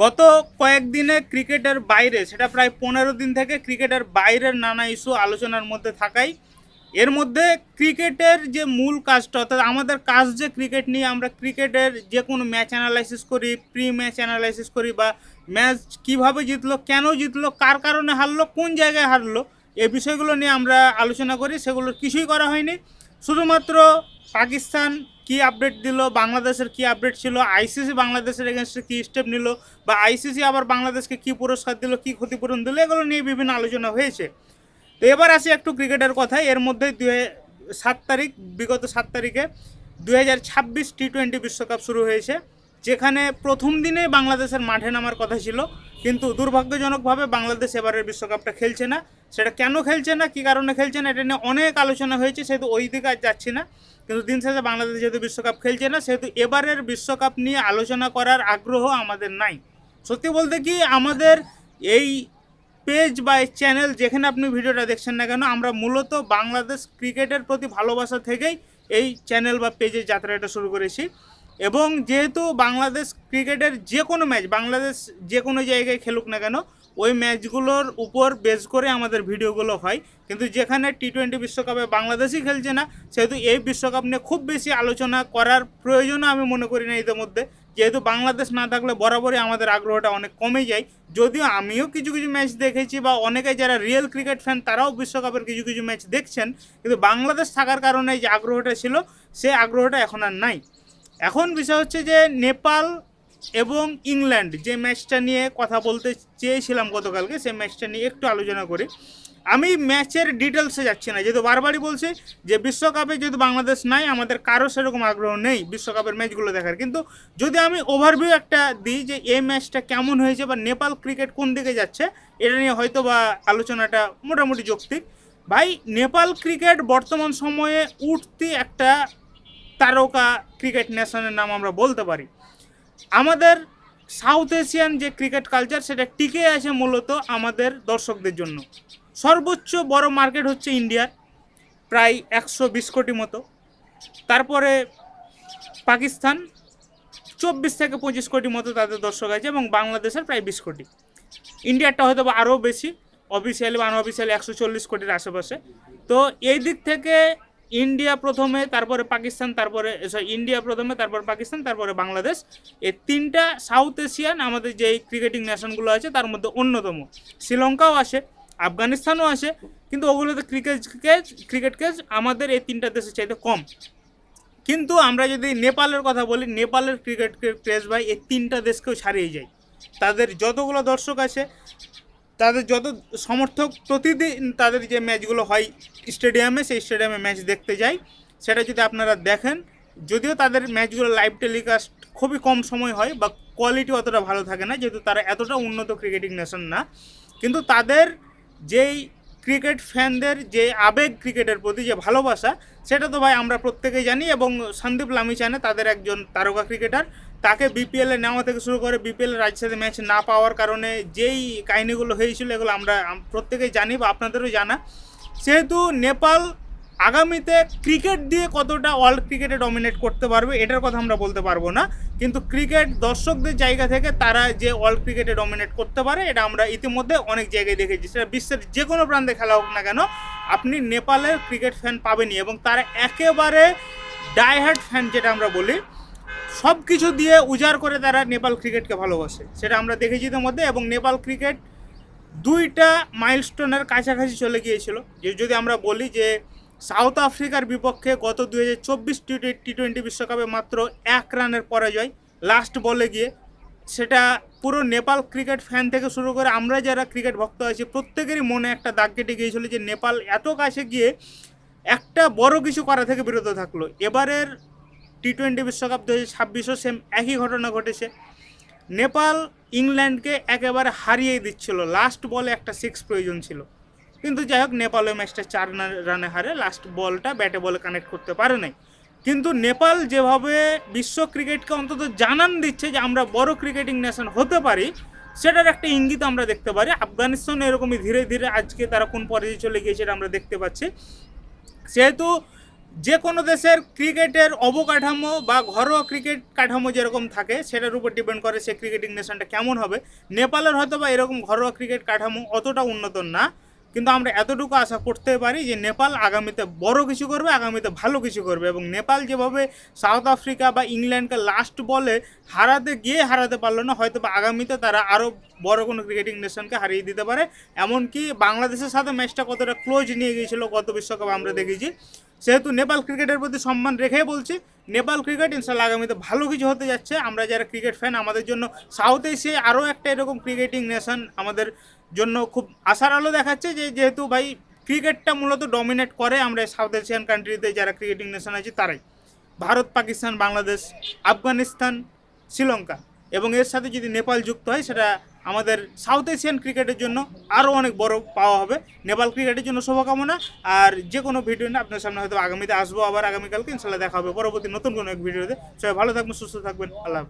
গত কয়েকদিনে ক্রিকেটের বাইরে, সেটা প্রায় 15 দিন থেকে ক্রিকেটের বাইরের নানা ইস্যু আলোচনার মধ্যে থাকায় এর মধ্যে ক্রিকেটের যে মূল কাজটা, অর্থাৎ আমাদের কাজ যে ক্রিকেট নিয়ে আমরা ক্রিকেটের যে কোনো ম্যাচ অ্যানালাইসিস করি, প্রি ম্যাচ অ্যানালাইসিস করি, বা ম্যাচ কিভাবে জিতলো, কেন জিতলো, কার কারণে হারলো, কোন জায়গায় হারলো, এই বিষয়গুলো নিয়ে আমরা আলোচনা করি। সেগুলোর কিছুই করা হয়নি। শুধুমাত্র পাকিস্তান কি আপডেট দিল, বাংলাদেশের কি আপডেট ছিল, আইসিসি বাংলাদেশের এগেনস্টে কী স্টেপ নিল, বা আইসিসি আবার বাংলাদেশকে কী পুরস্কার দিল, কী ক্ষতিপূরণ দিল, এগুলো নিয়ে বিভিন্ন আলোচনা হয়েছে। তো এবার আসি একটু ক্রিকেটের কথায়। এর মধ্যে বিগত 7 তারিখে 2026 টি-20 বিশ্বকাপ শুরু হয়েছে, যেখানে প্রথম দিনে বাংলাদেশের মাঠে নামার কথা ছিল, কিন্তু দুর্ভাগ্যজনকভাবে বাংলাদেশ এবারের বিশ্বকাপটা খেলছে না। সেটা কেন খেলছে না, কী কারণে খেলছে না, এটা নিয়ে অনেক আলোচনা হয়েছে, সেহেতু ওই দিকে আর যাচ্ছি না। কিন্তু দিন শেষে বাংলাদেশ যেহেতু বিশ্বকাপ খেলছে না, সেহেতু এবারের বিশ্বকাপ নিয়ে আলোচনা করার আগ্রহ আমাদের নাই। সত্যি বলতে কি, আমাদের এই পেজ বা চ্যানেল যেখানে আপনি ভিডিওটা দেখছেন না কেন, আমরা মূলত বাংলাদেশ ক্রিকেটের প্রতি ভালোবাসা থেকেই এই চ্যানেল বা পেজের যাত্রাটা শুরু করেছি। এবং যেহেতু বাংলাদেশ ক্রিকেটের যে কোনো ম্যাচ, বাংলাদেশ যে কোনো জায়গায় খেলুক না কেন, ওই ম্যাচগুলোর উপর বেস করে আমাদের ভিডিওগুলো হয়। কিন্তু যেখানে টি-20 বিশ্বকাপে বাংলাদেশই খেলছে না, সেহেতু এই বিশ্বকাপ নিয়ে খুব বেশি আলোচনা করার প্রয়োজনও আমি মনে করি না ইতিমধ্যে। যেহেতু বাংলাদেশ না থাকলে বরাবরই আমাদের আগ্রহটা অনেক কমে যায়। যদিও আমিও কিছু কিছু ম্যাচ দেখেছি, বা অনেকে যারা রিয়েল ক্রিকেট ফ্যান তারাও বিশ্বকাপের কিছু কিছু ম্যাচ দেখছেন, কিন্তু বাংলাদেশ থাকার কারণে যে আগ্রহটা ছিল, সেই আগ্রহটা এখন আর নাই। এখন বিষয় হচ্ছে যে নেপাল এবং ইংল্যান্ড যে ম্যাচটা নিয়ে কথা বলতে চেয়েছিলাম গতকালকে, সেই ম্যাচটা নিয়ে একটু আলোচনা করি। আমি ম্যাচের ডিটেলসে যাচ্ছি না, যেহেতু বারবারই বলছি যে বিশ্বকাপে যেহেতু বাংলাদেশ নাই, আমাদের কারো সেরকম আগ্রহ নেই বিশ্বকাপের ম্যাচগুলো দেখার। কিন্তু যদি আমি ওভারভিউ একটা দিই যে এই ম্যাচটা কেমন হয়েছে, বা নেপাল ক্রিকেট কোন দিকে যাচ্ছে, এটা নিয়ে হয়তো বা আলোচনাটা মোটামুটি যৌক্তিক। ভাই, নেপাল ক্রিকেট বর্তমান সময়ে উঠতি একটা তারকা ক্রিকেট নেশনের নাম আমরা বলতে পারি। আমাদের সাউথ এশিয়ান যে ক্রিকেট কালচার, সেটা টিকে আছে মূলত আমাদের দর্শকদের জন্য। সর্বোচ্চ বড় মার্কেট হচ্ছে ইন্ডিয়ার, প্রায় 120 কোটি মতো। তারপরে পাকিস্তান 24 থেকে 25 কোটি মতো তাদের দর্শক আছে, এবং বাংলাদেশের প্রায় 20 কোটি। ইন্ডিয়ারটা হয়তো বা আরও বেশি, অফিসিয়ালি বা আনঅফিসিয়ালি 140 কোটির আশেপাশে। তো এই দিক থেকে ইন্ডিয়া প্রথমে, তারপরে পাকিস্তান, তারপরে ইন্ডিয়া প্রথমে, তারপর পাকিস্তান, তারপরে বাংলাদেশ। এই তিনটা সাউথ এশিয়ান আমাদের যে ক্রিকেটিং নেশনগুলো আছে তার মধ্যে অন্যতম। শ্রীলঙ্কাও আসে, আফগানিস্তানও আসে, কিন্তু ওগুলোতে ক্রিকেট কেজ আমাদের এই তিনটা দেশের চাইতে কম। কিন্তু আমরা যদি নেপালের কথা বলি, নেপালের ক্রিকেট ক্রেজ ভাই এই তিনটা দেশকেও ছাড়িয়ে যায়। তাদের যতগুলো দর্শক আছে, তাদের যত সমর্থক, প্রতিদিন তাদের যে ম্যাচগুলো হয় স্টেডিয়ামে, সেই স্টেডিয়ামে ম্যাচ দেখতে যায়। সেটা যদি আপনারা দেখেন, যদিও তাদের ম্যাচগুলো লাইভ টেলিকাস্ট খুবই কম সময় হয়, বা কোয়ালিটি অতটা ভালো থাকে না, যেহেতু তারা এতটা উন্নত ক্রিকেটিং নেশন না, কিন্তু তাদের যেই ক্রিকেট ফ্যানদের যে আবেগ ক্রিকেটের প্রতি, যে ভালোবাসা, সেটা তো ভাই আমরা প্রত্যেকেই জানি। এবং সন্দীপ লামিচানে তাদের একজন তারকা ক্রিকেটার, তাকে বিপিএলে নেওয়া থেকে শুরু করে বিপিএল রাজ্যের ম্যাচ না পাওয়ার কারণে যেই কাহিনিগুলো হয়েছিল, এগুলো আমরা প্রত্যেকেই জানি, বা আপনাদেরও জানা। সেহেতু নেপাল আগামীতে ক্রিকেট দিয়ে কতটা ওয়ার্ল্ড ক্রিকেটে ডমিনেট করতে পারবে এটার কথা আমরা বলতে পারবো না, কিন্তু ক্রিকেট দর্শকদের জায়গা থেকে তারা যে ওয়ার্ল্ড ক্রিকেটে ডমিনেট করতে পারে, এটা আমরা ইতিমধ্যে অনেক জায়গায় দেখেছি। সেটা বিশ্বের যে কোনো প্রান্তে খেলা হোক না কেন, আপনি নেপালের ক্রিকেট ফ্যান পাবেনই, এবং তারা একেবারে ডাইহার্ড ফ্যান যেটা আমরা বলি, সব কিছু দিয়ে উজাড় করে তারা নেপাল ক্রিকেটকে ভালোবাসে, সেটা আমরা দেখেছি ইতিমধ্যে। এবং নেপাল ক্রিকেট 2টা মাইলস্টোনের কাছাকাছি চলে গিয়েছিল। যদি আমরা বলি যে সাউথ আফ্রিকার বিপক্ষে গত 2024 টি-20 বিশ্বকাপে মাত্র 1 রানের পরাজয় লাস্ট বলে গিয়ে, সেটা পুরো নেপাল ক্রিকেট ফ্যান থেকে শুরু করে আমরা যারা ক্রিকেট ভক্ত আছি প্রত্যেকেরই মনে একটা দাগ কেটে গিয়েছিল, যে নেপাল এত কাছে গিয়ে একটা বড় কিছু করা থেকে বিরত থাকলো। এবারের টি-20 বিশ্বকাপ 2026ও সেম একই ঘটনা ঘটেছে। নেপাল ইংল্যান্ডকে একেবারে হারিয়ে দিচ্ছিল, লাস্ট বলে একটা 6 প্রয়োজন ছিল, কিন্তু যাই হোক নেপাল ওই ম্যাচটা 4 রানে হারে, লাস্ট বলটা ব্যাটে বলে কানেক্ট করতে পারে নাই। কিন্তু নেপাল যেভাবে বিশ্ব ক্রিকেটকে অন্তত জানান দিচ্ছে যে আমরা বড় ক্রিকেটিং নেশন হতে পারি, সেটার একটা ইঙ্গিত আমরা দেখতে পারি। আফগানিস্তান এরকমই ধীরে ধীরে আজকে তারা কোন পর্যায়ে চলে গিয়েছে এটা আমরা দেখতে পাচ্ছি। সেহেতু যে কোনো দেশের ক্রিকেটের অবকাঠামো বা ঘরোয়া ক্রিকেট কাঠামো যেরকম থাকে সেটার উপর ডিপেন্ড করে সে ক্রিকেটিং নেশনটা কেমন হবে। নেপালের হয়তো বা এরকম ঘরোয়া ক্রিকেট কাঠামো অতটা উন্নত না, কিন্তু আমরা এতটুকু আশা করতে পারি যে নেপাল আগামীতে বড় কিছু করবে, আগামীতে ভালো কিছু করবে। এবং নেপাল যেভাবে সাউথ আফ্রিকা বা ইংল্যান্ডকে লাস্ট বলে হারাতে পারলো না, হয়তো বা আগামীতে তারা আরও বড় কোনো ক্রিকেটিং নেশনকে হারিয়ে দিতে পারে। এমনকি বাংলাদেশের সাথে ম্যাচটা কতটা ক্লোজ নিয়ে গিয়েছিল গত বিশ্বকাপ আমরা দেখেছি। সেহেতু নেপাল ক্রিকেটের প্রতি সম্মান রেখেই বলছি, নেপাল ক্রিকেট ইনশাল্লাহ আগামীতে ভালো কিছু হতে যাচ্ছে। আমরা যারা ক্রিকেট ফ্যান, আমাদের জন্য সাউথ এশিয়ায় আরও একটা এরকম ক্রিকেটিং নেশন আমাদের জন্য খুব আশার আলো দেখাচ্ছে, যে যেহেতু ভাই ক্রিকেটটা মূলত ডমিনেট করে আমরা সাউথ এশিয়ান কান্ট্রিতে যারা ক্রিকেটিং নেশন আছে তারাই। ভারত, পাকিস্তান, বাংলাদেশ, আফগানিস্তান, শ্রীলঙ্কা এবং এর সাথে যদি নেপাল যুক্ত হয়, সেটা আমাদের সাউথ এশিয়ান ক্রিকেটের জন্য আরও অনেক বড় পাওয়া হবে। নেপাল ক্রিকেটের জন্য শুভকামনা। আর যে কোনো ভিডিও না আপনার সামনে হয়তো আগামীতে আসবো, আবার আগামীকালকে ইনশাল্লাহ দেখা হবে পরবর্তী নতুন কোনো এক ভিডিওতে। সবাই ভালো থাকবেন, সুস্থ থাকবেন, আল্লাহ হাফেজ।